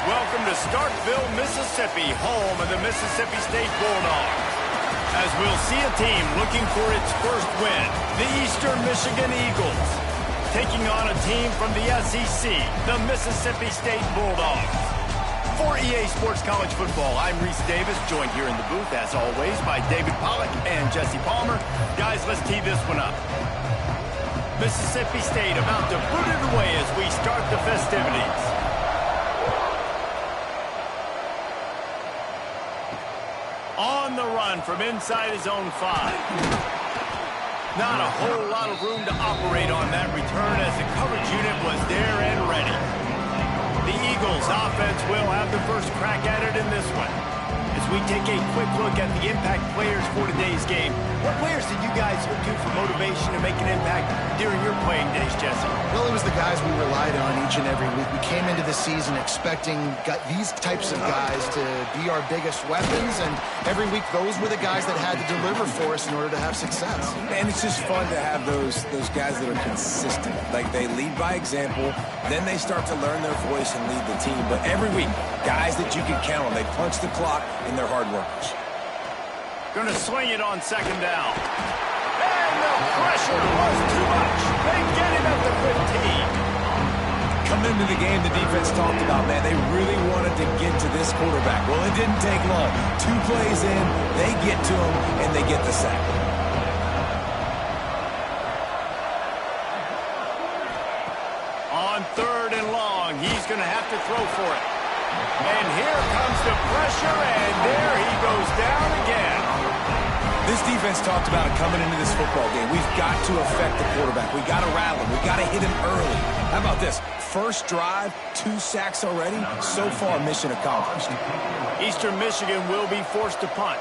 Welcome to Starkville, Mississippi, home of the Mississippi State Bulldogs. As we'll see a team looking for its first win, the Eastern Michigan Eagles, taking on a team from the SEC, the Mississippi State Bulldogs. For EA Sports College Football, I'm Reese Davis, joined here in the booth, as always, by David Pollack and Jesse Palmer. Guys, let's tee this one up. Mississippi State about to put it away as we start the festivities. On the run from inside his own 5. Not a whole lot of room to operate on that return as the coverage unit was there and ready. The Eagles offense will have the first crack at it in this one. As we take a quick look at the impact players for today's game, what players did you guys look to for motivation to make an impact during your playing days, Jesse? Well, it was the guys we relied on each and every week. We came into the season expecting these types of guys to be our biggest weapons, and every week those were the guys that had to deliver for us in order to have success. And it's just fun to have those guys that are consistent. Like, they lead by example, then they start to learn their voice and lead the team. But every week, guys that you can count on, they punch the clock and they're hard workers. Going to swing it on second down. And the pressure was too much. They get him at the 15. Coming into the game, the defense talked about, man, they really wanted to get to this quarterback. Well, it didn't take long. 2 plays in, they get to him, and they get the sack. On 3rd and long, he's going to have to throw for it. And here comes the pressure, and there he goes down again. This defense talked about it coming into this football game. We've got to affect the quarterback. We've got to rattle him. We've got to hit him early. How about this? First drive, 2 sacks already. So far, mission accomplished. Eastern Michigan will be forced to punt.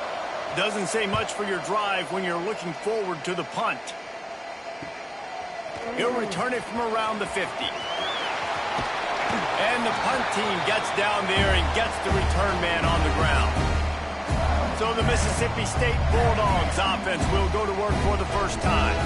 Doesn't say much for your drive when you're looking forward to the punt. He'll return it from around the 50. And the punt team gets down there and gets the return man on the ground. So the Mississippi State Bulldogs offense will go to work for the first time.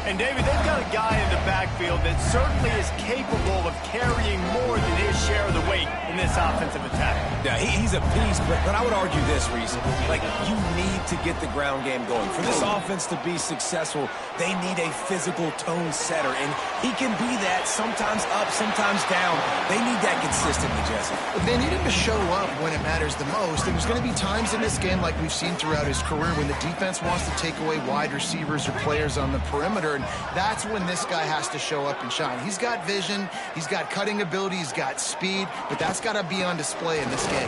And, David, they've got a guy in the backfield that certainly is capable of carrying more than his share of the weight in this offensive attack. Yeah, he's a beast, but I would argue this, Reese. Like, you need to get the ground game going. For this offense to be successful, they need a physical tone setter, and he can be that, sometimes up, sometimes down. They need that consistently, Jesse. They need him to show up when it matters the most. There's going to be times in this game, like we've seen throughout his career, when the defense wants to take away wide receivers or players on the perimeter, and that's when this guy has to show up and shine. He's got vision, he's got cutting ability, he's got speed, but that's got to be on display in this game.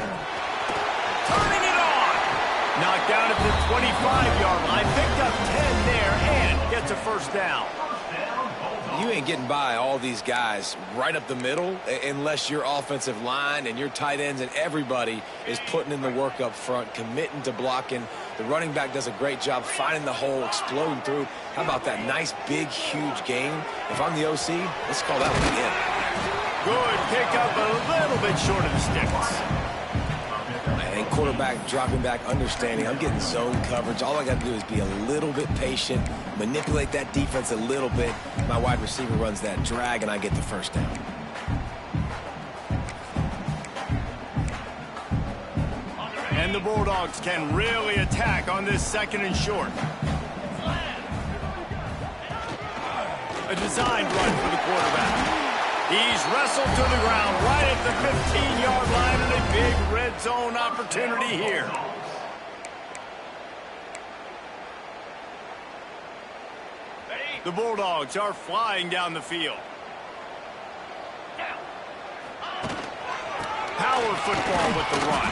Turning it on! Knocked down at the 25-yard line, picked up 10 there, and gets a first down. You ain't getting by all these guys right up the middle unless your offensive line and your tight ends and everybody is putting in the work up front, committing to blocking. The running back does a great job finding the hole, exploding through. How about that nice, big, huge gain? If I'm the OC, let's call that one in. Good pickup, a little bit short of the sticks. And quarterback dropping back, understanding. I'm getting zone coverage. All I got to do is be a little bit patient, manipulate that defense a little bit. My wide receiver runs that drag, and I get the first down. And the Bulldogs can really attack on this 2nd and short. A designed run for the quarterback. He's wrestled to the ground right at the 15-yard line, and a big red zone opportunity here. The Bulldogs are flying down the field. Power football with the run.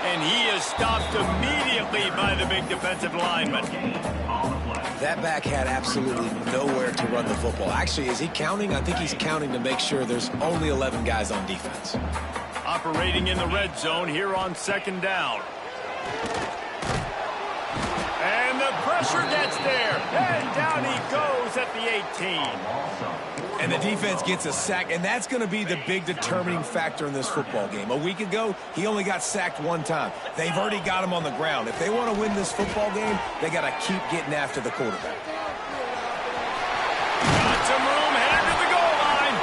And he is stopped immediately by the big defensive lineman. That back had absolutely nowhere to run the football. Actually, is he counting? I think he's counting to make sure there's only 11 guys on defense. Operating in the red zone here on 2nd down. And the pressure gets there. And down he goes at the 18. And the defense gets a sack, and that's going to be the big determining factor in this football game. A week ago, he only got sacked 1 time. They've already got him on the ground. If they want to win this football game, they got to keep getting after the quarterback. Got some room, headed to the goal line.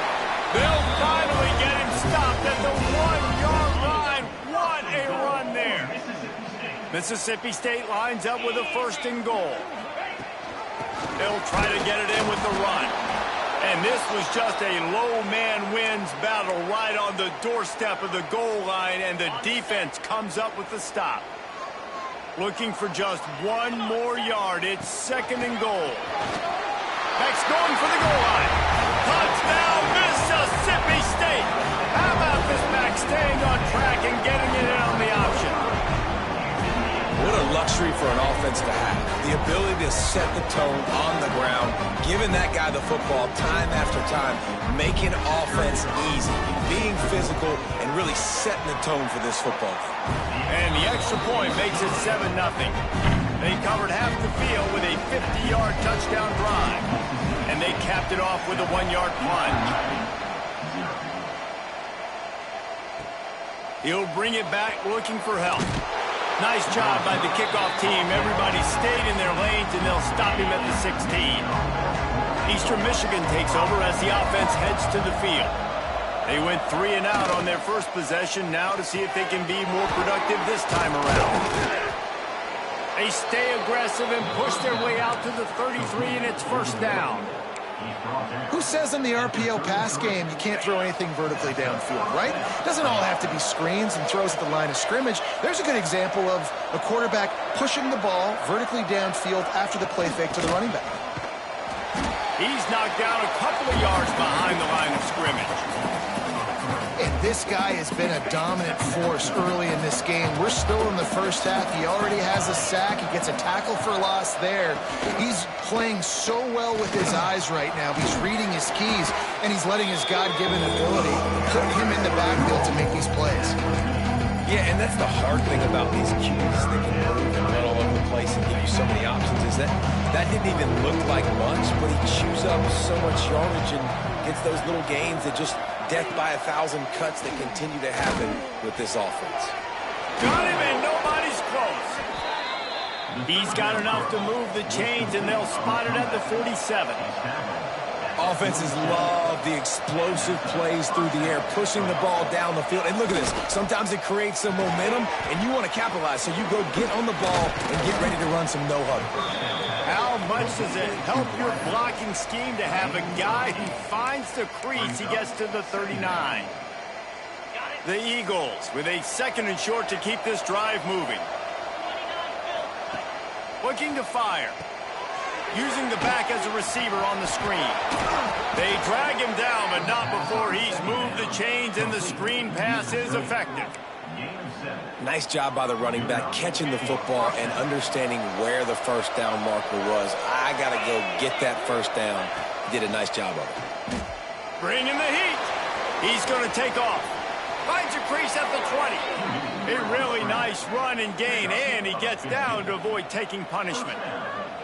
They'll finally get him stopped at the 1-yard Mississippi State lines up with a 1st and goal. They'll try to get it in with the run. And this was just a low man wins battle right on the doorstep of the goal line, and the defense comes up with the stop. Looking for just one more yard. It's 2nd and goal. Beck's going for the goal line. Touchdown, Mississippi State. How about this back staying on track and getting it in on the option? What a luxury for an offense to have. The ability to set the tone on the ground, giving that guy the football time after time, making offense easy, being physical, and really setting the tone for this football game. And the extra point makes it 7-0. They covered half the field with a 50-yard touchdown drive. And they capped it off with a 1-yard plunge. He'll bring it back looking for help. Nice job by the kickoff team. Everybody stayed in their lanes, and they'll stop him at the 16. Eastern Michigan takes over as the offense heads to the field. They went 3 and out on their first possession, now to see if they can be more productive this time around. They stay aggressive and push their way out to the 33, and it's 1st down. Who says in the RPO pass game you can't throw anything vertically downfield, right? It doesn't all have to be screens and throws at the line of scrimmage. There's a good example of a quarterback pushing the ball vertically downfield after the play fake to the running back. He's knocked down a couple of yards behind the line of scrimmage. And this guy has been a dominant force early in this game. We're still in the first half. He already has a sack. He gets a tackle for loss there. He's playing so well with his eyes right now. He's reading his keys, and he's letting his God-given ability put him in the backfield to make these plays. Yeah, and that's the hard thing about these QBs. They can move and run all over the place and give you so many options. Is that didn't even look like much, but he chews up so much yardage and gets those little gains that just death by 1,000 cuts that continue to happen with this offense. Got him, and nobody's close. He's got enough to move the chains, and they'll spot it at the 47. Offenses love the explosive plays through the air, pushing the ball down the field. And look at this. Sometimes it creates some momentum, and you want to capitalize. So you go get on the ball and get ready to run some no-huddle. How much does it help your blocking scheme to have a guy who finds the crease? He gets to the 39. The Eagles with a 2nd and short to keep this drive moving. Looking to fire. Using the back as a receiver on the screen. They drag him down, but not before he's moved the chains, and the screen pass is effective. Nice job by the running back, catching the football and understanding where the 1st down marker was. I got to go get that 1st down. He did a nice job of it. Bringing the heat. He's going to take off. Finds a crease at the 20. A really nice run and gain, and he gets down to avoid taking punishment.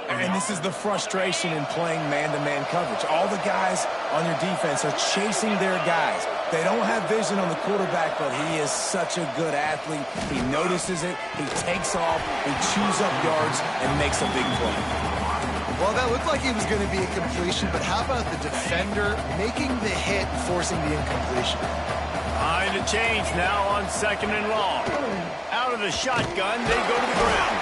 And this is the frustration in playing man-to-man coverage. All the guys on your defense are chasing their guys. They don't have vision on the quarterback, but he is such a good athlete. He notices it, he takes off, he chews up yards, and makes a big play. Well, that looked like it was going to be a completion, but how about the defender making the hit and forcing the incompletion? Behind the chains now on 2nd and long. Out of the shotgun, they go to the ground.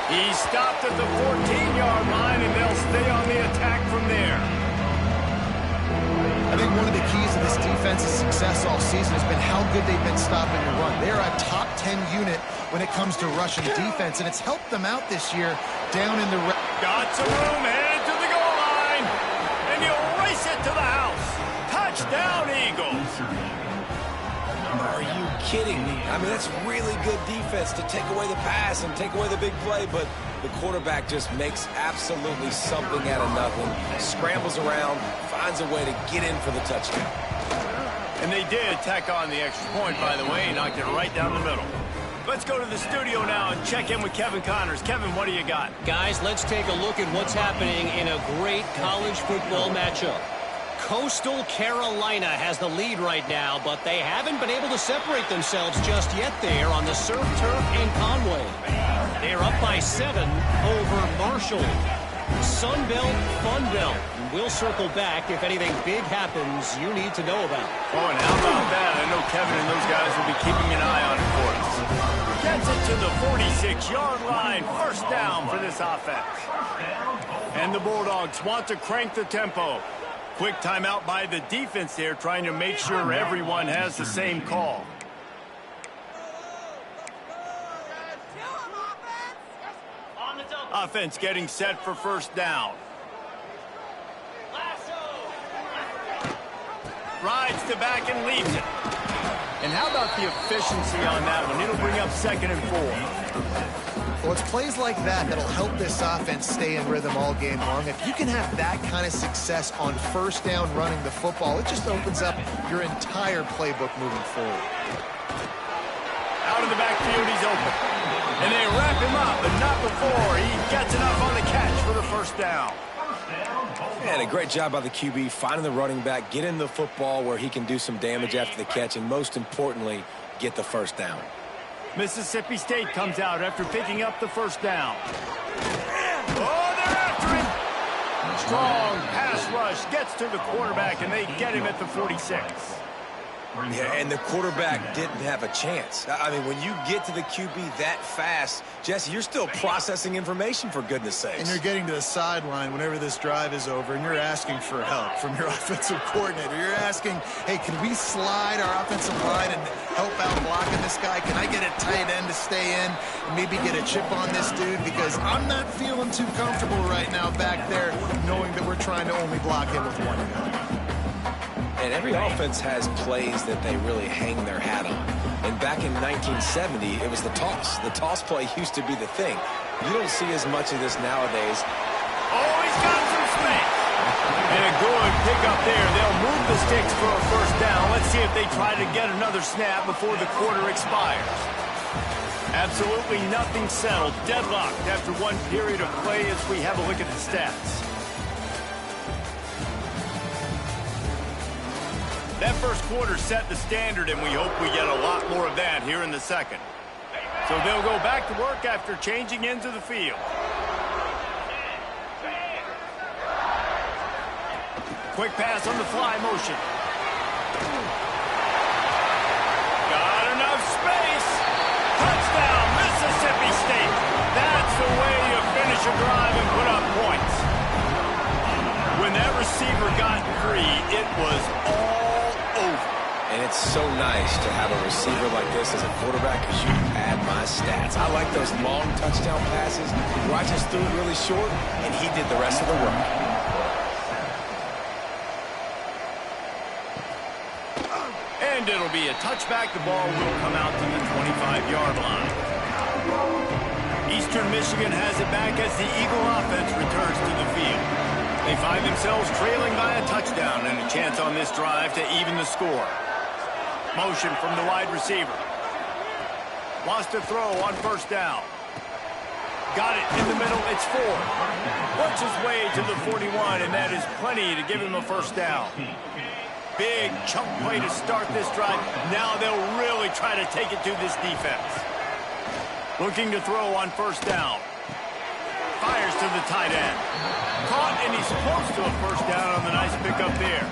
He's stopped at the 14-yard line, and they'll stay on the attack from there. I think one of the keys of this defense's success all season has been how good they've been stopping the run. They're a top 10 unit when it comes to rushing defense, and it's helped them out this year down in the red. Got some room, headed to the goal line, and he'll race it to the house. Touchdown, Eagles. Are you kidding me? I mean, that's really good defense to take away the pass and take away the big play, but the quarterback just makes absolutely something out of nothing, scrambles around, finds a way to get in for the touchdown. And they did tack on the extra point, by the way, knocked it right down the middle. Let's go to the studio now and check in with Kevin Connors. Kevin, what do you got? Guys, let's take a look at what's happening in a great college football matchup. Coastal Carolina has the lead right now, but they haven't been able to separate themselves just yet there on the surf turf in Conway. They're up by 7 over Marshall. Sun Belt, Fun Belt. We'll circle back if anything big happens you need to know about. Oh, and how about that? I know Kevin and those guys will be keeping an eye on it for us. Gets it to the 46-yard line. First down for this offense. And the Bulldogs want to crank the tempo. Quick timeout by the defense there, trying to make sure everyone has the same call. Offense getting set for first down. Rides to back and leaves it. And how about the efficiency on that one? It'll bring up 2nd and 4. Well, it's plays like that that'll help this offense stay in rhythm all game long. If you can have that kind of success on first down running the football, it just opens up your entire playbook moving forward. Out of the backfield, he's open. And they wrap him up, but not before he gets enough on the catch for the first down. And a great job by the QB finding the running back, getting the football where he can do some damage after the catch, and most importantly, get the first down. Mississippi State comes out after picking up the first down. Oh, they're after him. Strong pass rush gets to the quarterback, and they get him at the 46. Yeah, and the quarterback didn't have a chance. I mean, when you get to the QB that fast, Jesse, you're still processing information, for goodness sakes. And you're getting to the sideline whenever this drive is over, and you're asking for help from your offensive coordinator. You're asking, hey, can we slide our offensive line and help out blocking this guy? Can I get a tight end to stay in and maybe get a chip on this dude? Because I'm not feeling too comfortable right now back there knowing that we're trying to only block him with one guy. And every offense has plays that they really hang their hat on. And back in 1970, it was the toss. The toss play used to be the thing. You don't see as much of this nowadays. Oh, he's got some space. And a good pickup there. They'll move the sticks for a first down. Let's see if they try to get another snap before the quarter expires. Absolutely nothing settled. Deadlocked after one period of play as we have a look at the stats. That first quarter set the standard, and we hope we get a lot more of that here in the second. So they'll go back to work after changing into the field. Quick pass on the fly motion. Got enough space. Touchdown, Mississippi State. That's the way you finish a drive and put up points. When that receiver got free, it was all over. And it's so nice to have a receiver like this as a quarterback, because you pad my stats. I like those long touchdown passes where I just threw it really short, and he did the rest of the work. And it'll be a touchback. The ball will come out to the 25-yard line. Eastern Michigan has it back as the Eagle offense returns to the field. They find themselves trailing by a touchdown and a chance on this drive to even the score. Motion from the wide receiver. Wants to throw on first down. Got it in the middle. It's Ford. Works his way to the 41, and that is plenty to give him a first down. Big chunk play to start this drive. Now they'll really try to take it to this defense. Looking to throw on first down. Fires to the tight end. Caught, and he's close to a first down on the nice pickup there.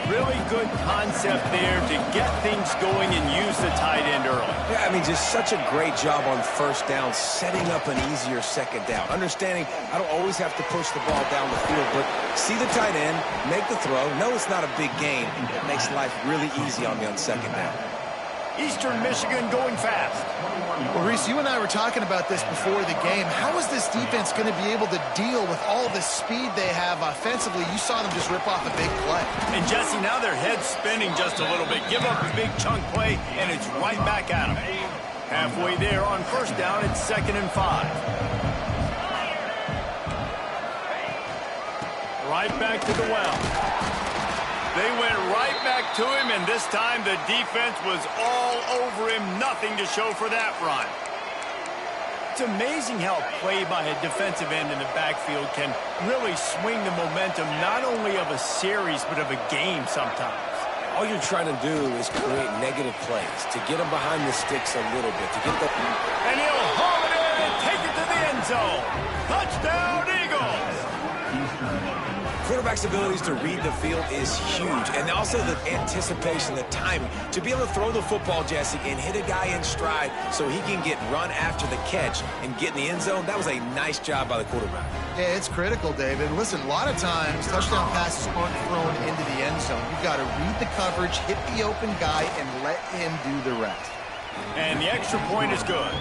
Really good concept there to get things going and use the tight end early. Yeah, I mean, just such a great job on first down, setting up an easier second down. Understanding I don't always have to push the ball down the field, but see the tight end, make the throw. No, it's not a big gain. It makes life really easy on me on second down. Eastern Michigan going fast. Well, Reese, you and I were talking about this before the game. How is this defense going to be able to deal with all the speed they have offensively? You saw them just rip off a big play. And, Jesse, now their head's spinning just a little bit. Give up a big chunk play, and it's right back at them. Halfway there on first down, it's 2nd and 5. Right back to the well. They went right back to him, and this time the defense was all over him. Nothing to show for that run. It's amazing how play by a defensive end in the backfield can really swing the momentum not only of a series but of a game sometimes. All you're trying to do is create negative plays, to get them behind the sticks a little bit, to get the... And he'll haul it in and take it to the end zone. Touchdown, Eagles! quarterback's abilities to read the field is huge, and also the anticipation, the timing. To be able to throw the football, Jesse, and hit a guy in stride so he can get run after the catch and get in the end zone, that was a nice job by the quarterback. Yeah, it's critical, David. Listen, a lot of times, touchdown passes aren't thrown into the end zone. You've got to read the coverage, hit the open guy, and let him do the rest. And the extra point is good.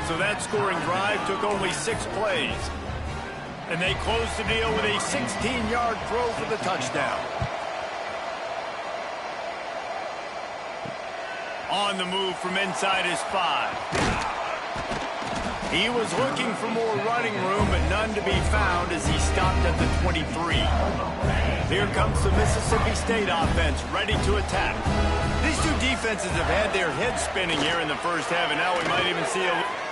So that scoring drive took only 6 plays. And they closed the deal with a 16-yard throw for the touchdown. On the move from inside his 5. He was looking for more running room, but none to be found as he stopped at the 23. Here comes the Mississippi State offense, ready to attack. These two defenses have had their heads spinning here in the first half, and now we might even see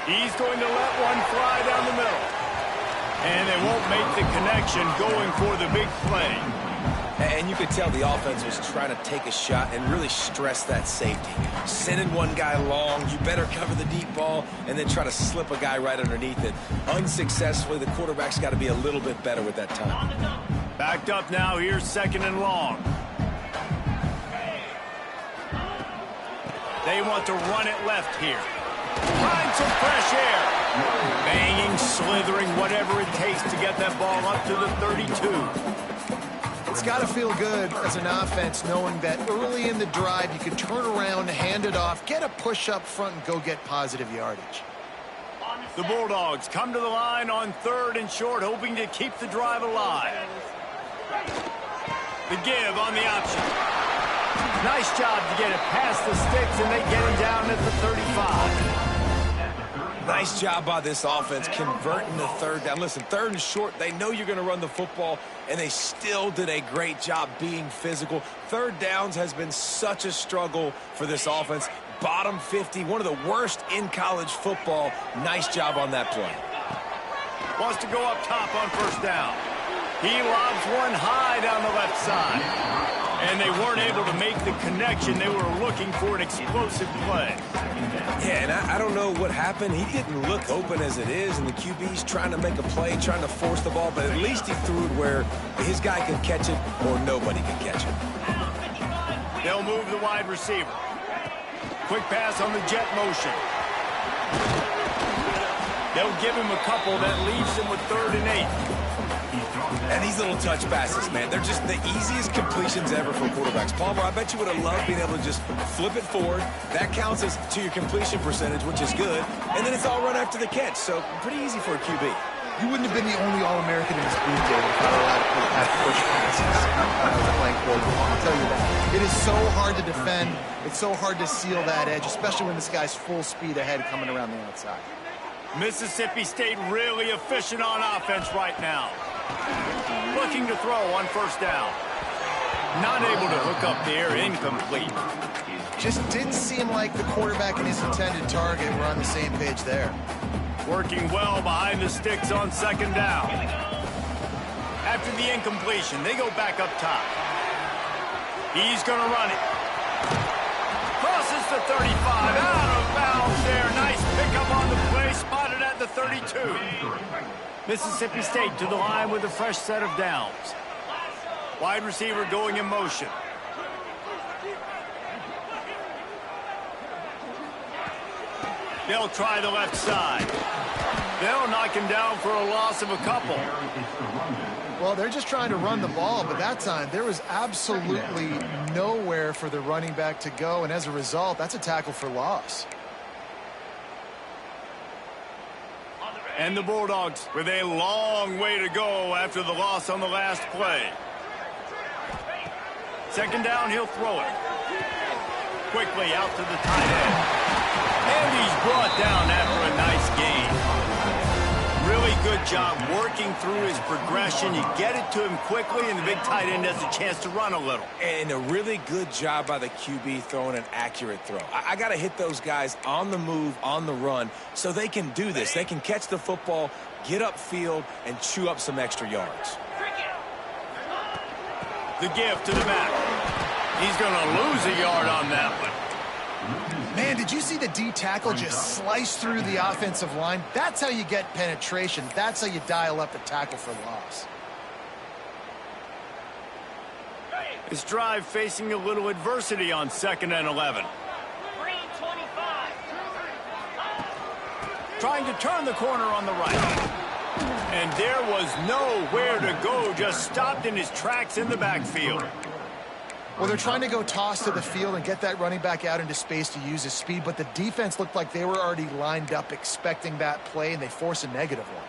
he's going to let one fly down the middle. And they won't make the connection going for the big play. And you could tell the offense was trying to take a shot and really stress that safety. Sending one guy long, you better cover the deep ball, and then try to slip a guy right underneath it. Unsuccessfully, the quarterback's got to be a little bit better with that time. Backed up now, here's 2nd and long. They want to run it left here. Find some fresh air. Banging, slithering, whatever it takes to get that ball up to the 32. It's got to feel good as an offense knowing that early in the drive you could turn around, hand it off, get a push up front, and go get positive yardage. The Bulldogs come to the line on 3rd and short, hoping to keep the drive alive. The give on the option. Nice job to get it past the sticks, and they get him down at the 35. Nice job by this offense converting the 3rd down. Listen, 3rd and short, they know you're going to run the football, and they still did a great job being physical. 3rd downs has been such a struggle for this offense. Bottom 50, one of the worst in college football. Nice job on that play. Wants to go up top on 1st down. He lobs one high down the left side. And they weren't able to make the connection. They were looking for an explosive play. Yeah, and I don't know what happened. He didn't look open as it is, and the QB's trying to make a play, trying to force the ball, but at least he threw it where his guy could catch it or nobody could catch it. They'll move the wide receiver. Quick pass on the jet motion. They'll give him a couple. That leaves him with 3rd and 8. And these little touch passes, man, they're just the easiest completions ever for quarterbacks. Palmer, I bet you would have loved being able to just flip it forward. That counts as to your completion percentage, which is good. And then it's all run after the catch, so pretty easy for a QB. You wouldn't have been the only All-American in this booth, David, if not allowed to have push passes when I was playing quarterback. I'll tell you that. It is so hard to defend. It's so hard to seal that edge, especially when this guy's full speed ahead coming around the outside. Mississippi State really efficient on offense right now. Looking to throw on 1st down. Not able to hook up there, incomplete. Just didn't seem like the quarterback and his intended target were on the same page there. Working well behind the sticks on 2nd down. After the incompletion, they go back up top. He's going to run it. Crosses the 35, out of bounds there. Nice pickup on the play, spotted at the 32. Mississippi State to the line with a fresh set of downs. Wide receiver going in motion. They'll try the left side. They'll knock him down for a loss of a couple. Well, they're just trying to run the ball, but that time there was absolutely nowhere for the running back to go, and as a result, that's a tackle for loss. And the Bulldogs with a long way to go after the loss on the last play. 2nd down, he'll throw it. Quickly out to the tight end. And he's brought down after a nice gain. Really good job working through his progression. You get it to him quickly, and the big tight end has a chance to run a little. And a really good job by the QB throwing an accurate throw. I got to hit those guys on the move, on the run, so they can do this. They can catch the football, get upfield, and chew up some extra yards. The give to the back. He's going to lose a yard on that one. Man, did you see the D tackle just slice through the offensive line? That's how you get penetration. That's how you dial up the tackle for loss. This drive facing a little adversity on 2nd and 11. Trying to turn the corner on the right. And there was nowhere to go, just stopped in his tracks in the backfield. Well, they're trying to go toss to the field and get that running back out into space to use his speed, but the defense looked like they were already lined up expecting that play, and they force a negative one.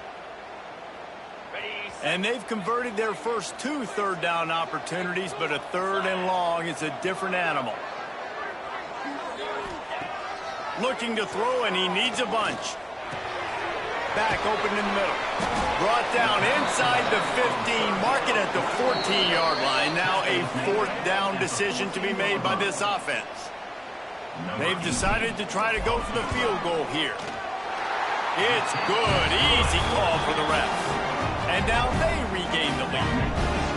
And they've converted their first 2 third-down opportunities, but a 3rd and long is a different animal. Looking to throw, and he needs a bunch. Back open in the middle. Brought down inside the 15. Mark it at the 14-yard line. Now a 4th down decision to be made by this offense. They've decided to try to go for the field goal here. It's good. Easy call for the refs. And now they regain the lead.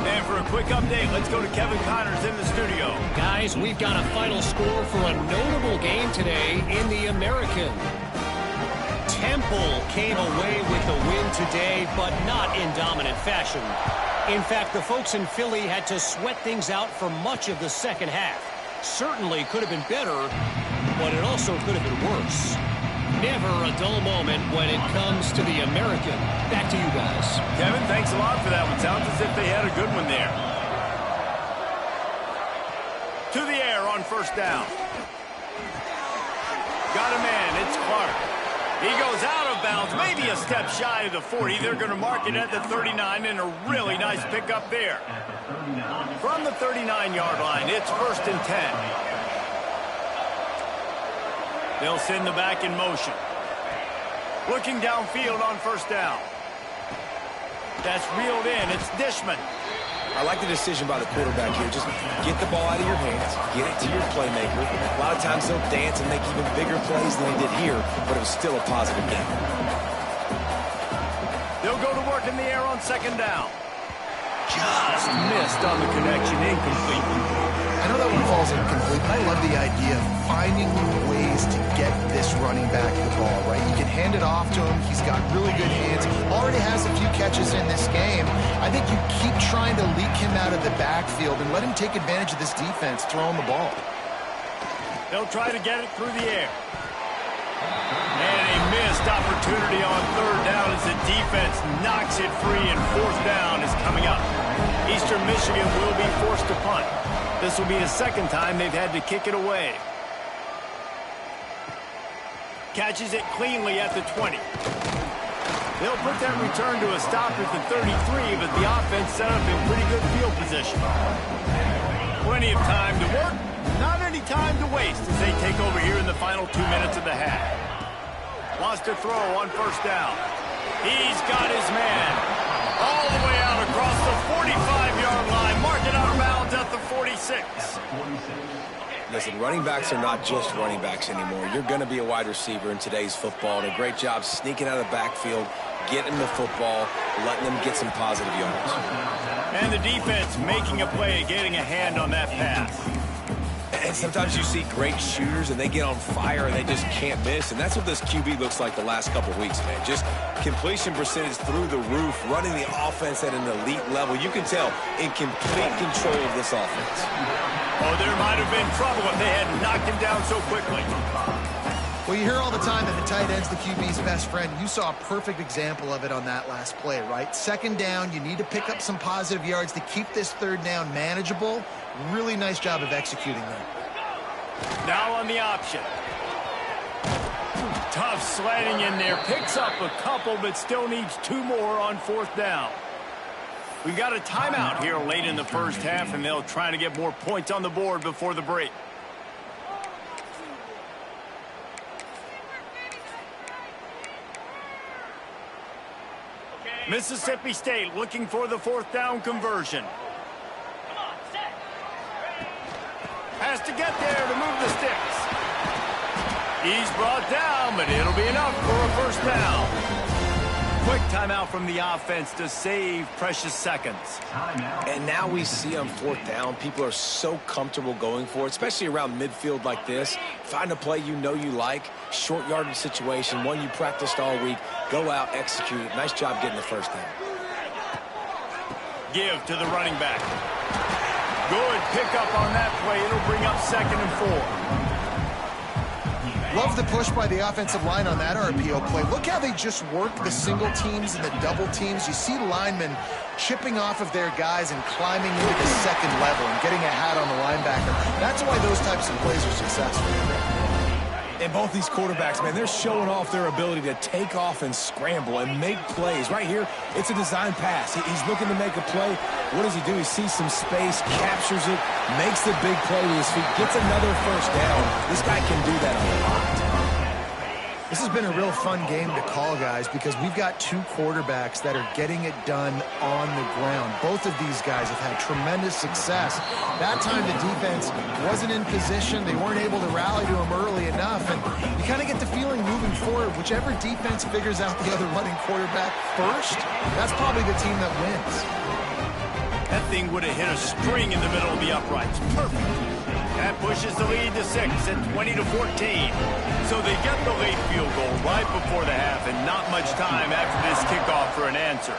And for a quick update, let's go to Kevin Connors in the studio. Guys, we've got a final score for a notable game today in the American. Temple came away with the win today, but not in dominant fashion. In fact, the folks in Philly had to sweat things out for much of the second half. Certainly could have been better, but it also could have been worse. Never a dull moment when it comes to the American. Back to you guys. Kevin, thanks a lot for that one. Sounds as if they had a good one there. To the air on 1st down. Got a man. It's Clark. He goes out of bounds, maybe a step shy of the 40. They're going to mark it at the 39, and a really nice pickup there. From the 39-yard line, it's 1st and 10. They'll send the back in motion. Looking downfield on 1st down. That's reeled in. It's Dishman. I like the decision by the quarterback here. Just get the ball out of your hands, get it to your playmaker. A lot of times they'll dance and make even bigger plays than they did here, but it was still a positive game. They'll go to work in the air on 2nd down. Just missed on the connection, incomplete. I know that one falls incomplete, but I love the idea of finding ways to get this running back the ball, right? You can hand it off to him. He's got really good hands. Already has a few catches in this game. I think you keep trying to leak him out of the backfield and let him take advantage of this defense throwing the ball. They'll try to get it through the air. And a missed opportunity on 3rd down as the defense knocks it free, and 4th down is coming up. Eastern Michigan will be forced to punt. This will be the 2nd time they've had to kick it away. Catches it cleanly at the 20. They'll put that return to a stop at the 33, but the offense set up in pretty good field position. Plenty of time to work, not any time to waste as they take over here in the final 2 minutes of the half. Lost a throw on 1st down. He's got his man all the way out across the 45-yard line. Mark it out of bounds at the 46. Listen, running backs are not just running backs anymore. You're going to be a wide receiver in today's football, and a great job sneaking out of the backfield, getting the football, letting them get some positive yards. And the defense making a play, getting a hand on that pass. And sometimes you see great shooters, and they get on fire, and they just can't miss. And that's what this QB looks like the last couple of weeks, man. Just completion percentage through the roof, running the offense at an elite level. You can tell in complete control of this offense. Oh, there might have been trouble if they hadn't knocked him down so quickly. Well, you hear all the time that the tight end's the QB's best friend. You saw a perfect example of it on that last play, right? 2nd down, you need to pick up some positive yards to keep this 3rd down manageable. Really nice job of executing that. Now on the option. Tough sledding in there. Picks up a couple, but still needs 2 more on 4th down. We've got a timeout here late in the first half, and they'll try to get more points on the board before the break. Mississippi State looking for the 4th down conversion. Has to get there to move the sticks. He's brought down, but it'll be enough for a 1st down. Quick timeout from the offense to save precious seconds. And now we see on 4th down, people are so comfortable going for it, especially around midfield like this. Find a play you know you like, short yardage situation, one you practiced all week. Go out, execute it. Nice job getting the 1st down. Give to the running back. Good pickup on that play. It'll bring up 2nd and 4. Love the push by the offensive line on that RPO play. Look how they just work the single teams and the double teams. You see linemen chipping off of their guys and climbing into the 2nd level and getting a hat on the linebacker. That's why those types of plays are successful. And both these quarterbacks, man, they're showing off their ability to take off and scramble and make plays. Right here, it's a design pass. He's looking to make a play. What does he do? He sees some space, captures it, makes the big play with his feet, gets another first down. This guy can do that a lot. This has been a real fun game to call, guys, because we've got 2 quarterbacks that are getting it done on the ground. Both of these guys have had tremendous success. That time the defense wasn't in position. They weren't able to rally to him early enough. And you kind of get the feeling moving forward, whichever defense figures out the other running quarterback first, that's probably the team that wins. That thing would have hit a string in the middle of the uprights. Perfect. That pushes the lead to 6 at 20-14. So they get the late field goal right before the half and not much time after this kickoff for an answer.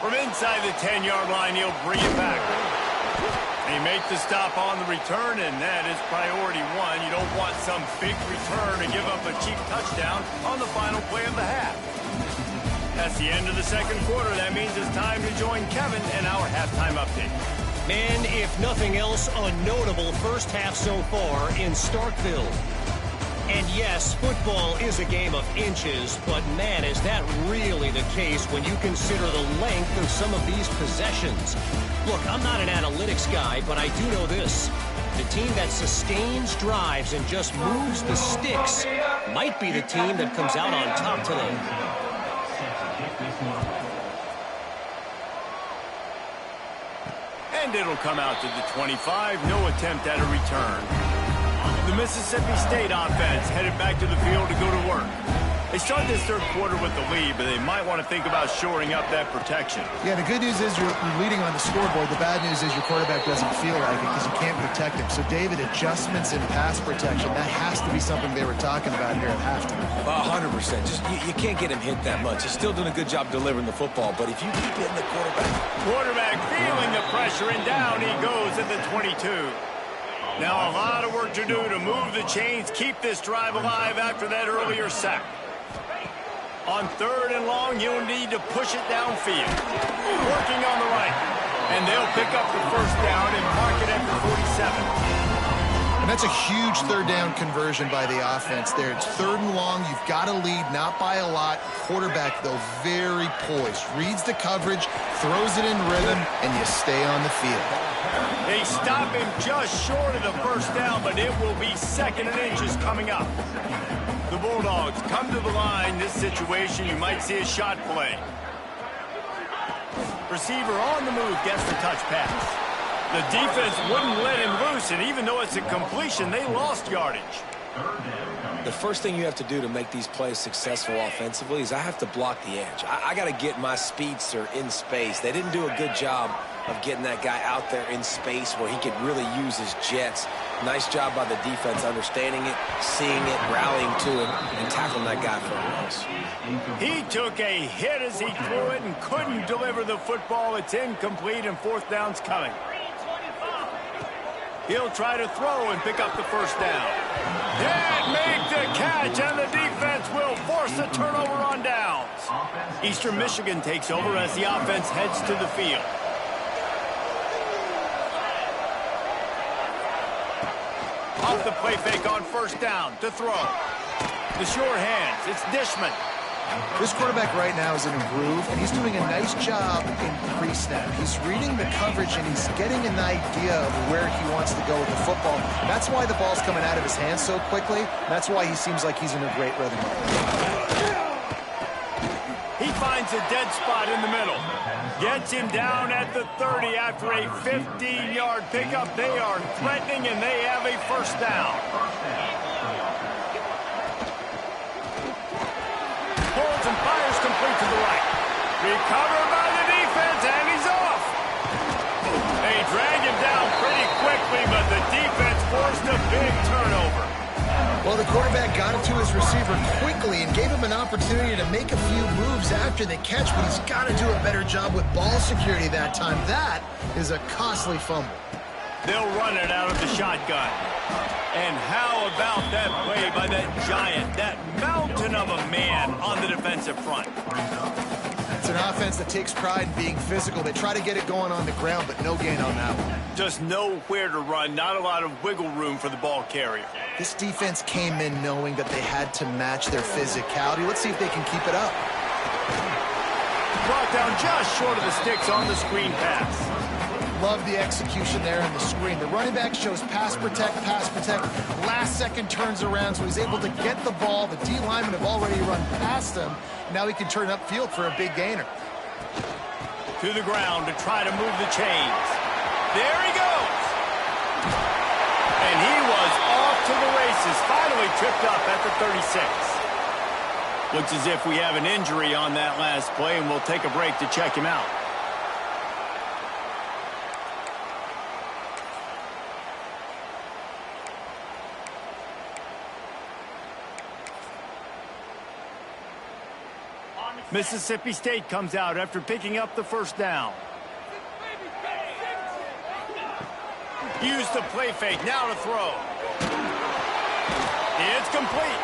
From inside the 10-yard line, he'll bring it back. He makes the stop on the return, and that is priority 1. You don't want some big return to give up a cheap touchdown on the final play of the half. That's the end of the 2nd quarter. That means it's time to join Kevin in our halftime update. Man, if nothing else, a notable first half so far in Starkville. And yes, football is a game of inches, but man, is that really the case when you consider the length of some of these possessions. Look, I'm not an analytics guy, but I do know this. The team that sustains drives and just moves the sticks might be the team that comes out on top today. And it'll come out to the 25. No attempt at a return. The Mississippi State offense headed back to the field to go to work. They start this 3rd quarter with the lead, but they might want to think about shoring up that protection. Yeah, the good news is you're leading on the scoreboard. The bad news is your quarterback doesn't feel like it because you can't protect him. So, David, adjustments in pass protection, that has to be something they were talking about here at halftime. 100%. Just you can't get him hit that much. He's still doing a good job delivering the football, but if you keep hitting the Quarterback feeling the pressure, and down he goes at the 22. Now a lot of work to do to move the chains, keep this drive alive after that earlier sack. On 3rd and long, you'll need to push it downfield. Working on the right. And they'll pick up the first down and mark it at the 47. And that's a huge 3rd down conversion by the offense there. It's 3rd and long. You've got to lead, not by a lot. Quarterback, though, very poised. Reads the coverage, throws it in rhythm, and you stay on the field. They stop him just short of the first down, but it will be 2nd and inches coming up. The Bulldogs come to the line. This situation, you might see a shot play. Receiver on the move gets the touch pass. The defense wouldn't let him loose, and even though it's a completion, they lost yardage. The first thing you have to do to make these plays successful offensively is I have to block the edge. I got to get my speedster in space. They didn't do a good job of getting that guy out there in space where he could really use his jets. Nice job by the defense understanding it, seeing it, rallying to it, and tackling that guy for a loss. He took a hit as he threw it and couldn't deliver the football. It's incomplete, and 4th down's coming. He'll try to throw and pick up the first down. And make the catch, and the defense will force a turnover on downs. Eastern Michigan takes over as the offense heads to the field. Off the play fake on 1st down to throw. The sure hands, it's Dishman. This quarterback right now is in a groove, and he's doing a nice job in pre-snap. He's reading the coverage, and he's getting an idea of where he wants to go with the football. That's why the ball's coming out of his hands so quickly. That's why he seems like he's in a great rhythm. He finds a dead spot in the middle. Gets him down at the 30 after a 15-yard pickup. They are threatening, and they have a first down. Pulls and fires complete to the right. Recovered by the defense, and he's off. They drag him down pretty quickly, but the defense forced a big turnover. Well, Well, the quarterback got it to his receiver quickly and gave him an opportunity to make a few moves after the catch, but he's got to do a better job with ball security that time. That is a costly fumble. They'll run it out of the shotgun. And how about that play by that giant, that mountain of a man on the defensive front? It's an offense that takes pride in being physical. They try to get it going on the ground, but no gain on that one. Just nowhere to run, not a lot of wiggle room for the ball carrier. This defense came in knowing that they had to match their physicality. Let's see if they can keep it up. Brought down just short of the sticks on the screen pass. Love the execution there in the screen. The running back shows pass protect, last second turns around, so he's able to get the ball. The D linemen have already run past him. Now he can turn upfield for a big gainer. To the ground to try to move the chains. There he goes. And he was off to the races, finally tripped up at the 36. Looks as if we have an injury on that last play, and we'll take a break to check him out. Mississippi State comes out after picking up the first down. Use the play fake, now to throw. It's complete.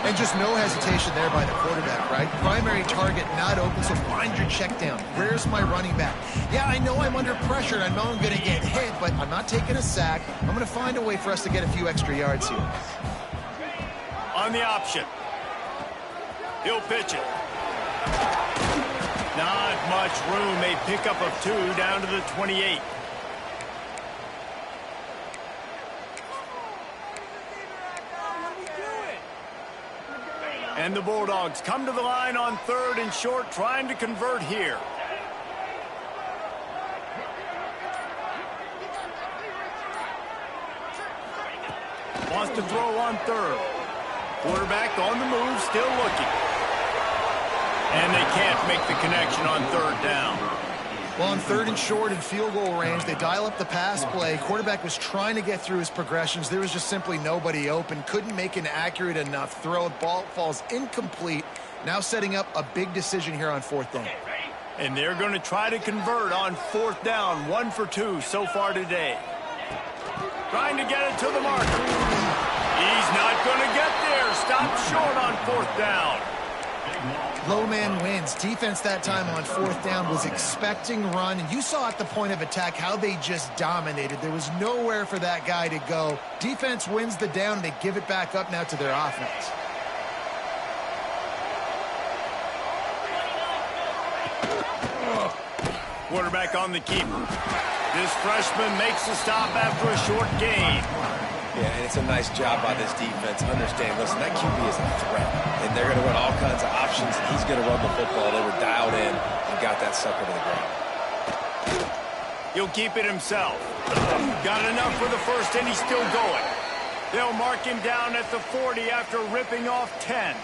And just no hesitation there by the quarterback, right? Primary target not open, so find your check down. Where's my running back? Yeah, I know I'm under pressure, and I know I'm going to get hit, but I'm not taking a sack. I'm going to find a way for us to get a few extra yards here. On the option. He'll pitch it. Not much room. A pickup of 2 down to the 28. And the Bulldogs come to the line on 3rd and short, trying to convert here. Wants to throw on 3rd. Quarterback on the move, still looking. And they can't make the connection on 3rd down. Well, on 3rd and short and field goal range, they dial up the pass play. Quarterback was trying to get through his progressions. There was just simply nobody open. Couldn't make an accurate enough throw. Ball falls incomplete. Now setting up a big decision here on 4th down. And they're going to try to convert on 4th down. 1 for 2 so far today. Trying to get it to the marker. He's not going to get there. Stopped short on 4th down. Low man wins. Defense that time on 4th down was expecting run, and you saw at the point of attack how they just dominated. There was nowhere for that guy to go. Defense wins the down. They give it back up now to their offense. Quarterback on the keeper. This freshman makes the stop after a short gain. Yeah, and it's a nice job by this defense. Understand, listen, that QB is a threat. And they're going to run all kinds of options, and he's going to run the football. They were dialed in and got that sucker to the ground. He'll keep it himself. Got enough for the first, and he's still going. They'll mark him down at the 40 after ripping off 10.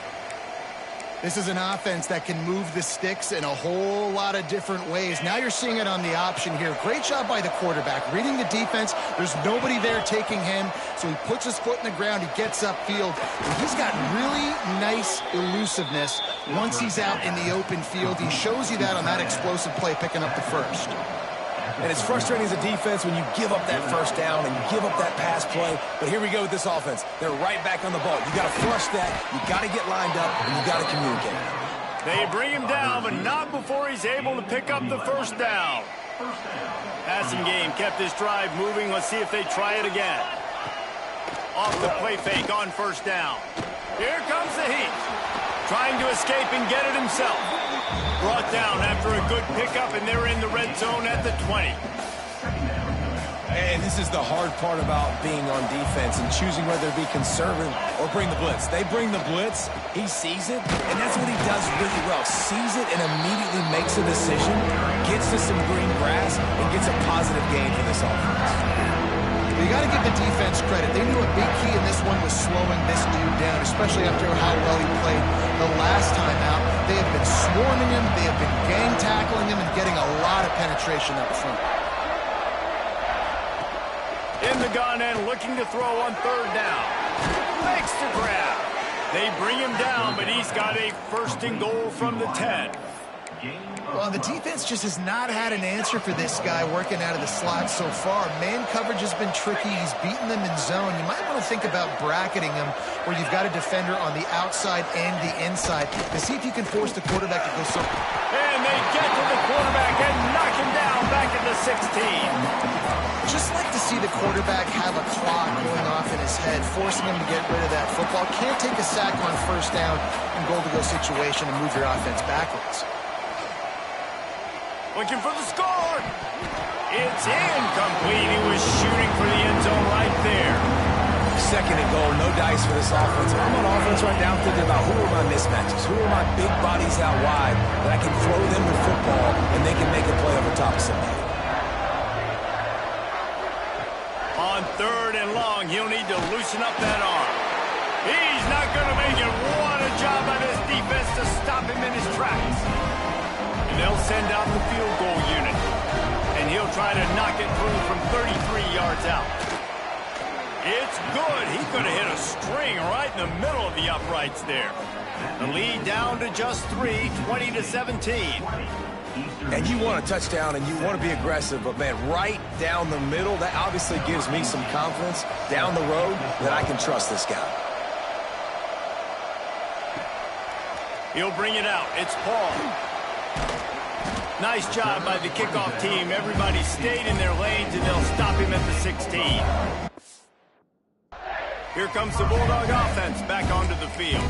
This is an offense that can move the sticks in a whole lot of different ways. Now you're seeing it on the option here. Great job by the quarterback. Reading the defense, there's nobody there taking him, so he puts his foot in the ground, he gets upfield. And he's got really nice elusiveness once he's out in the open field. He shows you that on that explosive play, picking up the first. And it's frustrating as a defense when you give up that first down and you give up that pass play. But here we go with this offense. They're right back on the ball. You got to flush that. You got to get lined up, and you got to communicate. They bring him down, but not before he's able to pick up the first down. Passing game kept this drive moving. Let's see if they try it again. Off the play fake on first down. Here comes the heat. Trying to escape and get it himself. Brought down after a good pickup, and they're in the red zone at the 20. And this is the hard part about being on defense and choosing whether to be conservative or bring the blitz. They bring the blitz, he sees it, and that's what he does really well. Sees it and immediately makes a decision, gets to some green grass, and gets a positive gain for this offense. You got to give the defense credit. They knew a big key in this one was slowing this dude down, especially after how well he played the last time out. They have been swarming him, they have been gang tackling him, and getting a lot of penetration up front. In the gun and looking to throw on 3rd down. Makes the grab. They bring him down, but he's got a first and goal from the 10. Well, the defense just has not had an answer for this guy working out of the slot so far. Man coverage has been tricky. He's beaten them in zone. You might want to think about bracketing him where you've got a defender on the outside and the inside to see if you can force the quarterback to go so. And they get to the quarterback and knock him down back at the 16. Just like to see the quarterback have a clock going off in his head, forcing him to get rid of that football. Can't take a sack on first down and goal-to-go situation and move your offense backwards. Looking for the score. It's incomplete. He was shooting for the end zone right there. Second and goal, no dice for this offense. I'm on offense right now thinking about who are my mismatches, who are my big bodies out wide that I can throw them the football and they can make a play over top of somebody. On third and long, he'll need to loosen up that arm. He's not going to make it. What a job by this defense to stop him in his tracks. And they'll send out the field goal unit. And he'll try to knock it through from 33 yards out. It's good. He could have hit a string right in the middle of the uprights there. The lead down to just 3, 20-17. And you want a touchdown and you want to be aggressive, but man, right down the middle, that obviously gives me some confidence down the road that I can trust this guy. He'll bring it out. It's Paul. Nice job by the kickoff team. Everybody stayed in their lanes, and they'll stop him at the 16. Here comes the Bulldog offense back onto the field.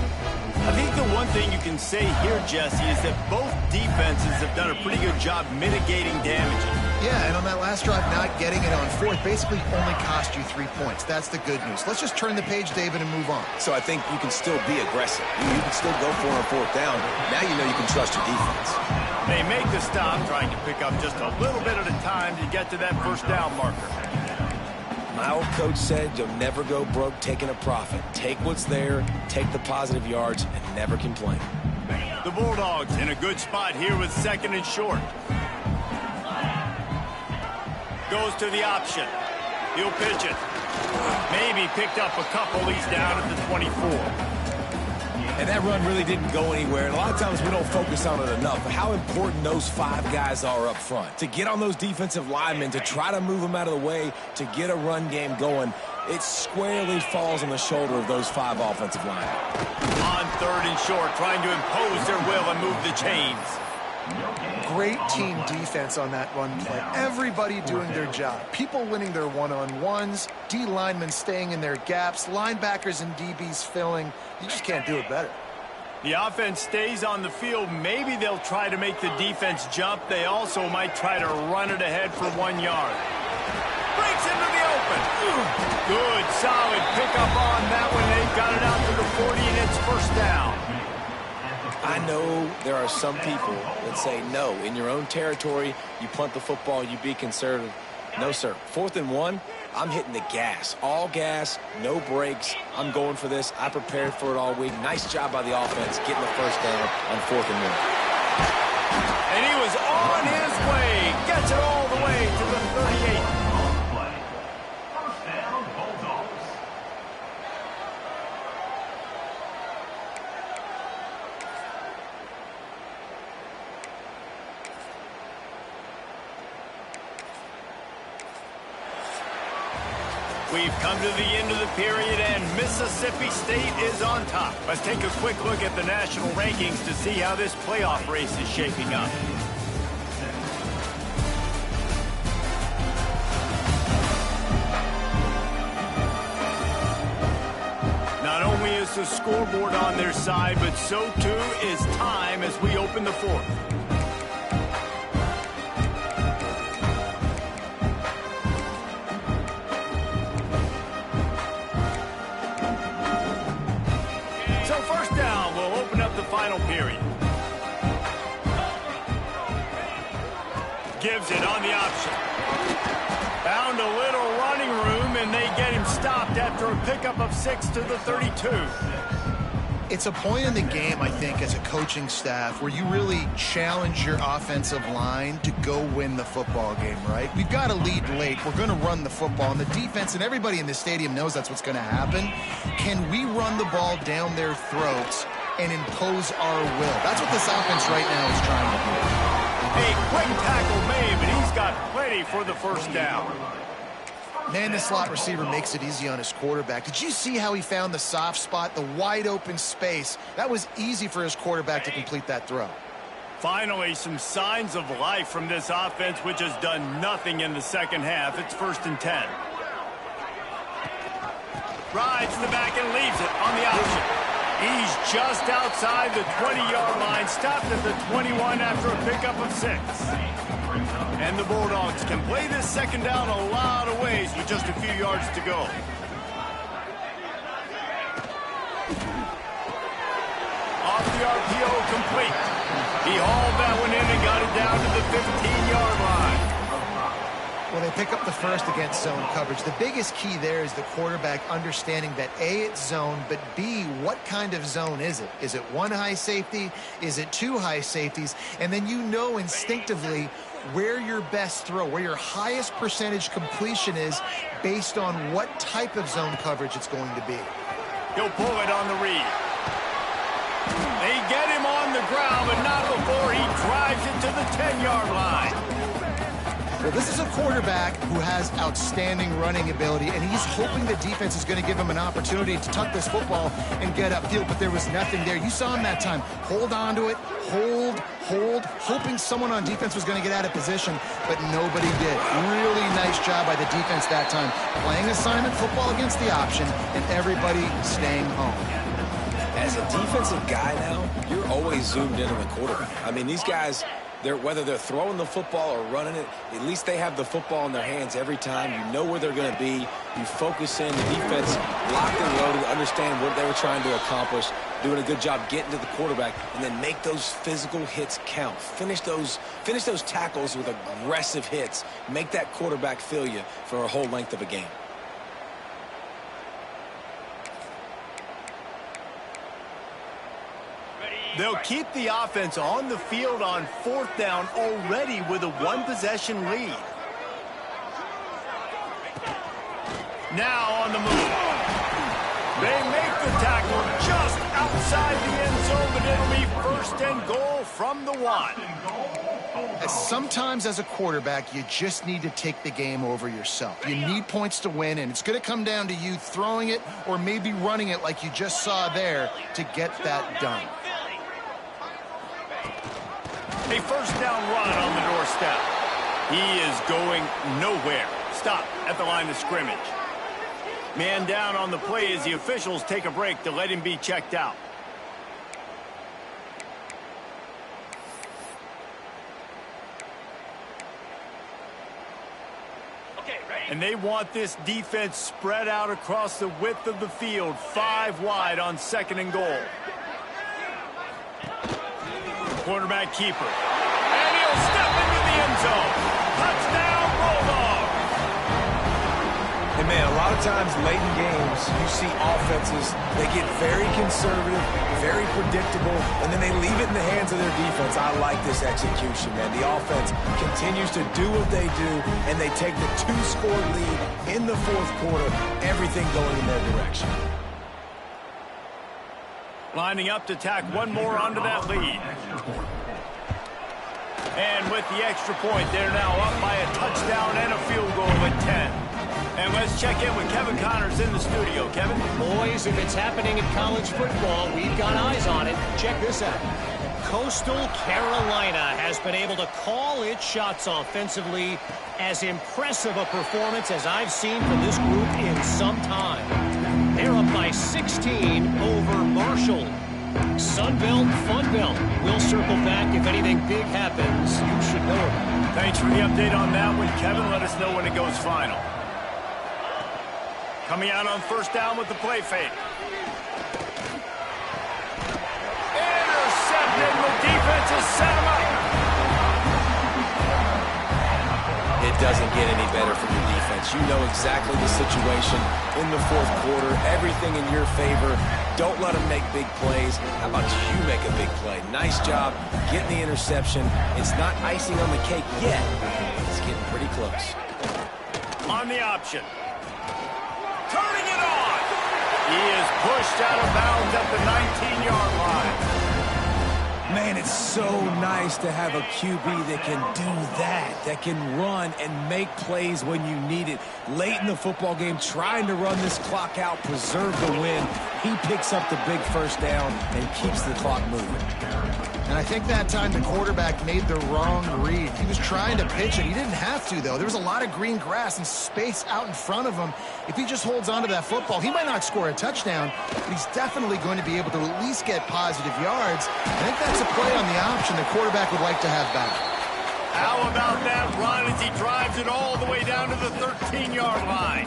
I think the one thing you can say here, Jesse, is that both defenses have done a pretty good job mitigating damage. Yeah, and on that last drive, not getting it on fourth basically only cost you 3 points. That's the good news. Let's just turn the page, David, and move on. So I think you can still be aggressive. You can still go for it on fourth down. Now you know you can trust your defense. They make the stop, trying to pick up just a little bit at a time to get to that first down marker. My old coach said you'll never go broke taking a profit. Take what's there, take the positive yards, and never complain. The Bulldogs in a good spot here with second and short. Goes to the option. He'll pitch it. Maybe picked up a couple. He's down at the 24. And that run really didn't go anywhere. And a lot of times we don't focus on it enough. But how important those 5 guys are up front. To get on those defensive linemen, to try to move them out of the way, to get a run game going, it squarely falls on the shoulder of those 5 offensive linemen. On third and short, trying to impose their will and move the chains. Great team defense on that run play. Everybody doing their job. People winning their one-on-ones, D linemen staying in their gaps, linebackers and DBs filling. You just can't do it better. The offense stays on the field. Maybe they'll try to make the defense jump. They also might try to run it ahead for 1 yard. Breaks into the open. Good, solid pickup on that one. They've got it out to the 40, and it's first down. I know there are some people that say, no, in your own territory, you punt the football, you be conservative. No, sir. 4th and 1, I'm hitting the gas. All gas, no brakes. I'm going for this. I prepared for it all week. Nice job by the offense getting the first down on 4th and 1. And he was on his way. Gets it all the way to the 38. We've come to the end of the period, and Mississippi State is on top. Let's take a quick look at the national rankings to see how this playoff race is shaping up. Not only is the scoreboard on their side, but so too is time as we open the fourth. Final period. Gives it on the option. Found a little running room, and they get him stopped after a pickup of 6 to the 32. It's a point in the game, I think, as a coaching staff where you really challenge your offensive line to go win the football game, right? We've got to lead late. We're going to run the football, and the defense and everybody in the stadium knows that's what's going to happen. Can we run the ball down their throats and impose our will? That's what this offense right now is trying to do. A quick tackle made, but he's got plenty for the first down. Man, the slot receiver makes it easy on his quarterback. Did you see how he found the soft spot, the wide open space? That was easy for his quarterback to complete that throw. Finally, some signs of life from this offense, which has done nothing in the second half. It's 1st and 10. Rides to the back and leaves it on the option. He's just outside the 20-yard line, stopped at the 21 after a pickup of 6. And the Bulldogs can play this second down a lot of ways with just a few yards to go. Off the RPO, complete. He hauled that one in and got it down to the 15-yard line. Well, they pick up the first against zone coverage. The biggest key there is the quarterback understanding that A, it's zone, but B, what kind of zone is it? Is it one high safety? Is it two high safeties? And then you know instinctively where your best throw, where your highest percentage completion is based on what type of zone coverage it's going to be. He'll pull it on the read. They get him on the ground, but not before he drives it to the 10-yard line. Well, this is a quarterback who has outstanding running ability, and he's hoping the defense is going to give him an opportunity to tuck this football and get upfield, but there was nothing there. You saw him that time. Hold on to it, hold, hoping someone on defense was going to get out of position, but nobody did. Really nice job by the defense that time. Playing assignment football against the option, and everybody staying home. As a defensive guy now, you're always zoomed in on the quarterback. I mean, these guys, whether they're throwing the football or running it, at least they have the football in their hands every time. You know where they're going to be. You focus in. The defense locked and loaded, understand what they were trying to accomplish, doing a good job getting to the quarterback, and then make those physical hits count. Finish those tackles with aggressive hits. Make that quarterback feel you for a whole length of a game. They'll keep the offense on the field on 4th down already with a one-possession lead. Now on the move. They make the tackle just outside the end zone, but it'll be 1st and goal from the 1. Sometimes as a quarterback, you just need to take the game over yourself. You need points to win, and it's going to come down to you throwing it or maybe running it like you just saw there to get that done. A 1st down run on the doorstep. He is going nowhere. Stop at the line of scrimmage. Man down on the play as the officials take a break to let him be checked out. And they want this defense spread out across the width of the field, 5 wide on 2nd and goal. Quarterback keeper. And he'll step into the end zone. Touchdown, Bulldogs. And man, a lot of times late in games, you see offenses, they get very conservative, very predictable, and then they leave it in the hands of their defense. I like this execution, man. The offense continues to do what they do, and they take the 2-score lead in the 4th quarter, everything going in their direction. Lining up to tack one more onto that lead. And with the extra point, they're now up by a touchdown and a field goal at 10. And let's check in with Kevin Connors in the studio. Kevin? Boys, if it's happening in college football, we've got eyes on it. Check this out. Coastal Carolina has been able to call its shots offensively. As impressive a performance as I've seen from this group in some time. They're up by 16 over Marshall. Sunbelt, Funbelt. We'll circle back if anything big happens. You should know about it. Thanks for the update on that one, Kevin. Let us know when it goes final. Coming out on 1st down with the play fake. Intercepted. The defense has set him up. It doesn't get any better for your defense. defense. You know exactly the situation in the fourth quarter, everything in your favor. Don't let them make big plays. How about you make a big play? Nice job getting the interception. It's not icing on the cake yet. It's getting pretty close. On the option. Turning it on. He is pushed out of bounds at the 19-yard line. Man, it's so nice to have a QB that can do that can run and make plays when you need it. Late in the football game, trying to run this clock out, preserve the win. He picks up the big first down and keeps the clock moving. And I think that time the quarterback made the wrong read. He was trying to pitch it. He didn't have to, though. There was a lot of green grass and space out in front of him. If he just holds on to that football, he might not score a touchdown, but he's definitely going to be able to at least get positive yards. I think that's a play on the option the quarterback would like to have back. How about that run as he drives it all the way down to the 13-yard line?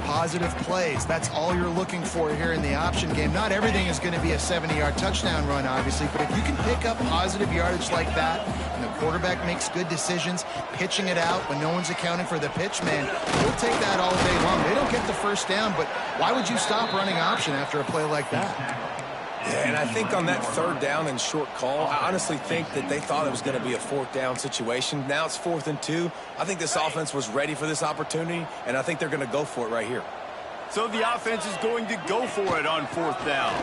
Positive plays. That's all you're looking for here in the option game. Not everything is going to be a 70-yard touchdown run, obviously, but if you can pick up positive yardage like that and the quarterback makes good decisions, pitching it out when no one's accounting for the pitch, man, we'll take that all day long. They don't get the first down, but why would you stop running option after a play like that? Yeah, and I think on that third down and short call, I honestly think that they thought it was going to be a fourth down situation. Now it's 4th and 2. I think this offense was ready for this opportunity, and I think they're going to go for it right here. So the offense is going to go for it on 4th down.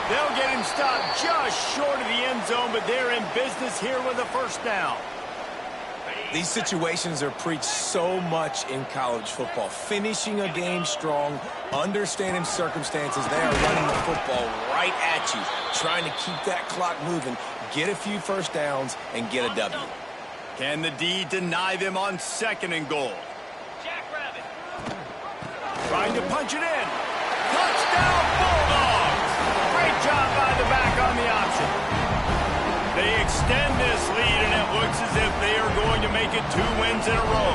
They'll get him stopped just short of the end zone, but they're in business here with a first down. These situations are preached so much in college football. Finishing a game strong, understanding circumstances. They are running the football right at you, trying to keep that clock moving, get a few first downs, and get a W. Can the D deny them on 2nd and goal? Trying to punch it in. Touchdown, Bulldogs! Great job by the back on the option. They extend this lead, and it looks as if they are going to make it 2 wins in a row.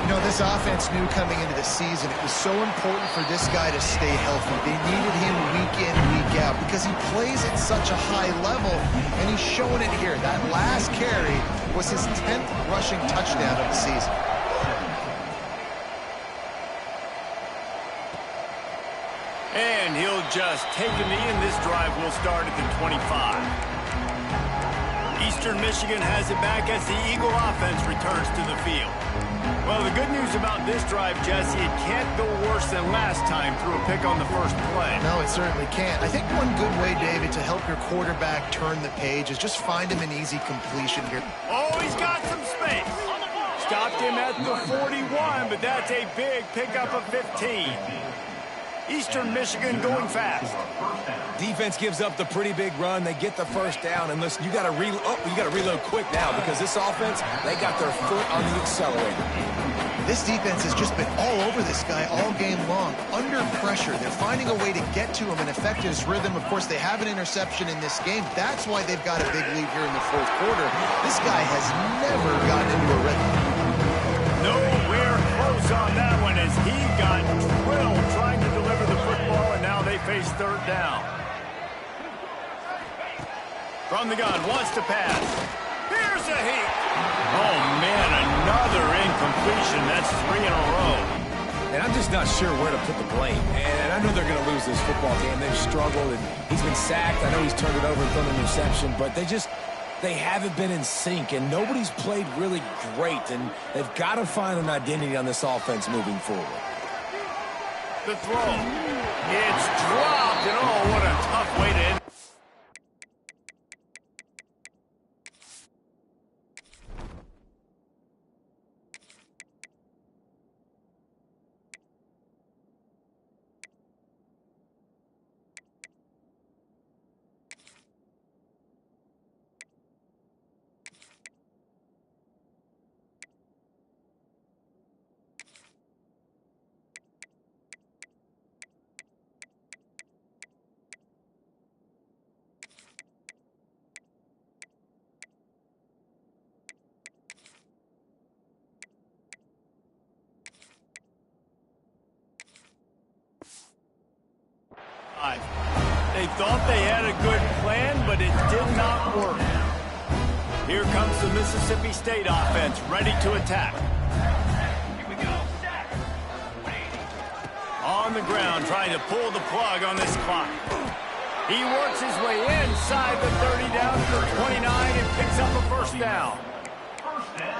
You know, this offense knew coming into the season it was so important for this guy to stay healthy. They needed him week in, week out because he plays at such a high level, and he's showing it here. That last carry was his 10th rushing touchdown of the season. And he'll just take a knee, and this drive will start at the 25. Eastern Michigan has it back as the Eagle offense returns to the field. Well, the good news about this drive, Jesse, it can't go worse than last time through a pick on the first play. No, it certainly can't. I think one good way, David, to help your quarterback turn the page is just find him an easy completion here. Oh, he's got some space. Stopped him at the 41, but that's a big pickup of 15. Eastern Michigan going fast. Defense gives up the pretty big run. They get the first down, and listen, you got to reload quick now because this offense, they got their foot on the accelerator. This defense has just been all over this guy all game long, under pressure. They're finding a way to get to him and affect his rhythm. Of course, they have an interception in this game. That's why they've got a big lead here in the fourth quarter. This guy has never gotten into a rhythm. Nowhere close on that one as he got drilled trying to deliver the football, and now they face 3rd down. From the gun, wants to pass. Here's a heat. Oh, man, another incompletion. That's 3 in a row. And I'm just not sure where to put the blame. And I know they're going to lose this football game. They've struggled, and he's been sacked. I know he's turned it over and thrown an interception, but they haven't been in sync, and nobody's played really great, and they've got to find an identity on this offense moving forward. The throw. It's dropped, and oh, what a tough way to end. They thought they had a good plan, but it did not work. Here comes the Mississippi State offense, ready to attack. On the ground, trying to pull the plug on this clock. He works his way inside the 30 down to the 29 and picks up a first down.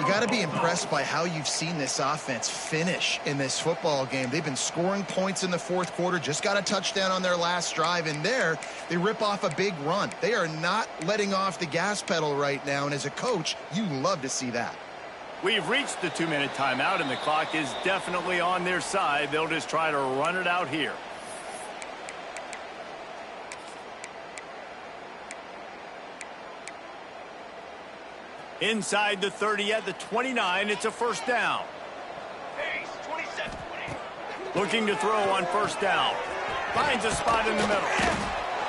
You got to be impressed by how you've seen this offense finish in this football game. They've been scoring points in the fourth quarter, just got a touchdown on their last drive, and there they rip off a big run. They are not letting off the gas pedal right now, and as a coach, you love to see that. We've reached the 2-minute timeout, and the clock is definitely on their side. They'll just try to run it out here. Inside the 30 at the 29, it's a first down. Looking to throw on first down. Finds a spot in the middle.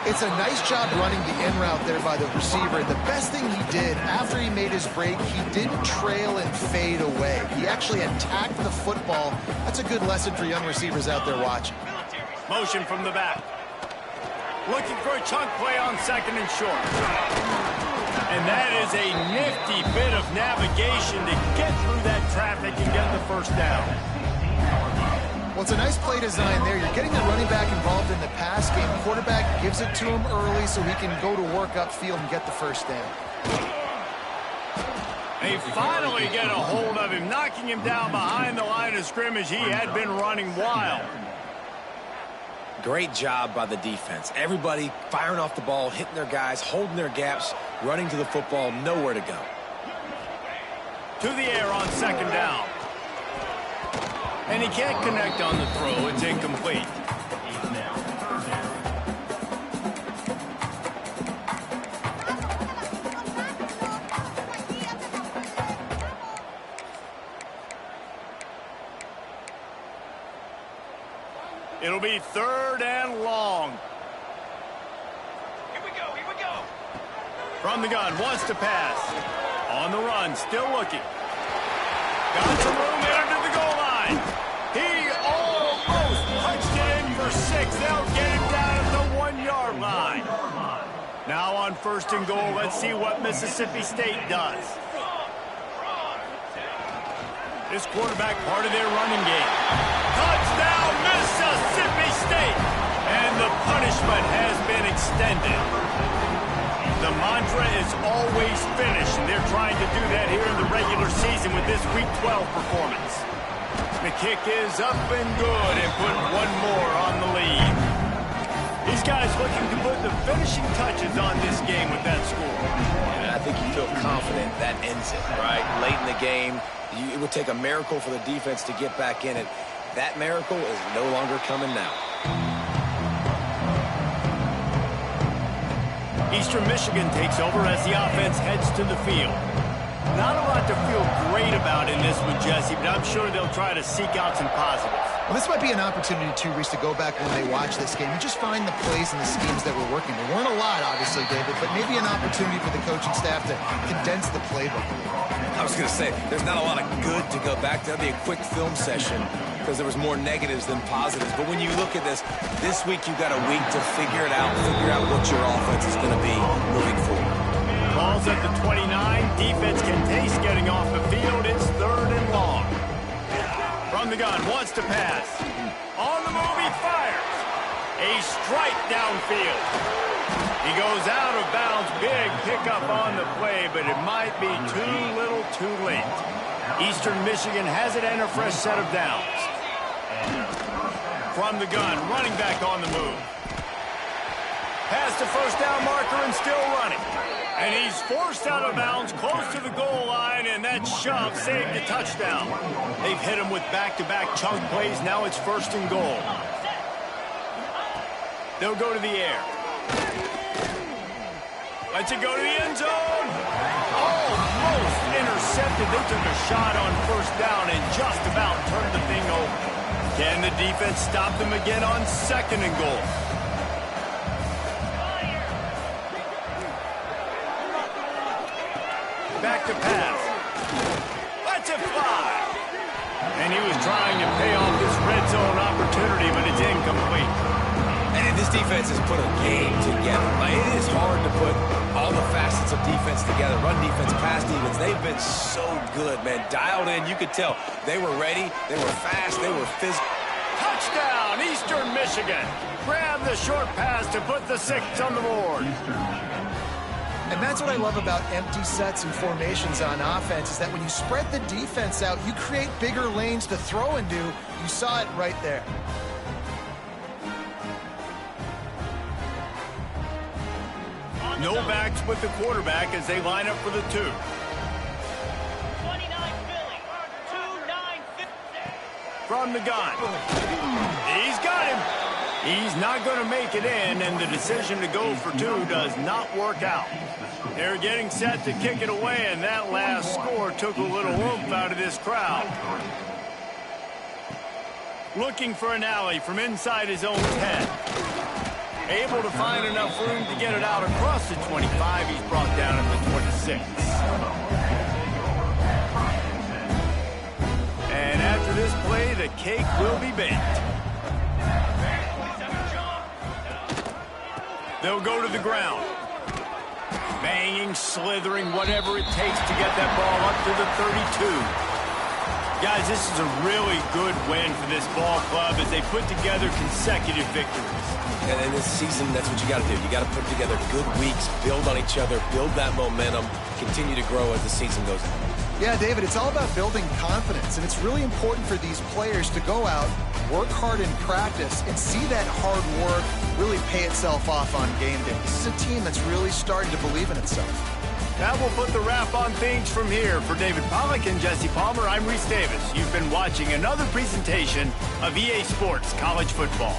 It's a nice job running the in route there by the receiver. The best thing he did after he made his break, he didn't trail and fade away. He actually attacked the football. That's a good lesson for young receivers out there watching. Motion from the back. Looking for a chunk play on second and short. And that is a nifty bit of navigation to get through that traffic and get the first down. Well, it's a nice play design there. You're getting the running back involved in the pass game. The quarterback gives it to him early so he can go to work upfield and get the first down. They finally get a hold of him, knocking him down behind the line of scrimmage. He had been running wild. Great job by the defense. Everybody firing off the ball, hitting their guys, holding their gaps, running to the football, nowhere to go. To the air on second down. And he can't connect on the throw. It's incomplete. It'll be third and long. Here we go, here we go. From the gun, wants to pass. On the run, still looking. Got some room there to the goal line. He almost punched it in for 6. They'll get him down at the 1-yard line. Now on first and goal, let's see what Mississippi State does. This quarterback part of their running game. Touchdown, Mississippi State! And the punishment has been extended. The mantra is always finish, and they're trying to do that here in the regular season with this Week 12 performance. The kick is up and good and put one more on the lead. These guys looking to put the finishing touches on this game with that score. And I think you feel confident that ends it, right? Late in the game, it would take a miracle for the defense to get back in it. That miracle is no longer coming now. Eastern Michigan takes over as the offense heads to the field. Not a lot to feel great about in this one, Jesse, but I'm sure they'll try to seek out some positives. Well, this might be an opportunity, too, Reese, to go back when they watch this game and just find the plays and the schemes that were working. There weren't a lot, obviously, David, but maybe an opportunity for the coaching staff to condense the playbook. I was going to say, there's not a lot of good to go back to. That'd be a quick film session because there was more negatives than positives. But when you look at this week you've got a week to figure it out, figure out what your offense is going to be moving forward. Ball's at the 29. Defense can taste getting off the field. It's third and long. From the gun, wants to pass. On the move, he fires. A strike downfield. He goes out of bounds. Big pickup on the play, but it might be too little too late. Eastern Michigan has it and a fresh set of downs. From the gun, running back on the move. Past the first down marker and still running. And he's forced out of bounds close to the goal line, and that shove saved a touchdown. They've hit him with back-to-back chunk plays. Now it's first and goal. They'll go to the air. Lets it go to the end zone. Almost intercepted. They took a shot on first down and just about turned the thing over. Can the defense stop them again on second and goal? Back to pass. Lets it fly. And he was trying to pay off this red zone opportunity, but it's incomplete. And this defense has put a game together. Like, it is hard to put all the facets of defense together. Run defense, pass defense. They've been so good, man. Dialed in. You could tell they were ready. They were fast. They were physical. Touchdown, Eastern Michigan. Grab the short pass to put the 6 on the board. And that's what I love about empty sets and formations on offense, is that when you spread the defense out, you create bigger lanes to throw into. You saw it right there. No backs with the quarterback as they line up for the 2. 29 Philly, 29 From the gun. He's got him. He's not going to make it in, and the decision to go for 2 does not work out. They're getting set to kick it away, and that last score took a little oomph out of this crowd. Looking for an alley from inside his own 10. Able to find enough room to get it out across the 25. He's brought down at the 26. And after this play, the cake will be baked. They'll go to the ground. Banging, slithering, whatever it takes to get that ball up to the 32. Guys, this is a really good win for this ball club as they put together consecutive victories. And in this season, that's what you got to do. You got to put together good weeks, build on each other, build that momentum, continue to grow as the season goes on. Yeah, David, it's all about building confidence, and it's really important for these players to go out, work hard in practice, and see that hard work really pay itself off on game day. This is a team that's really starting to believe in itself. That will put the wrap on things from here. For David Pollack and Jesse Palmer, I'm Reese Davis. You've been watching another presentation of EA Sports College Football.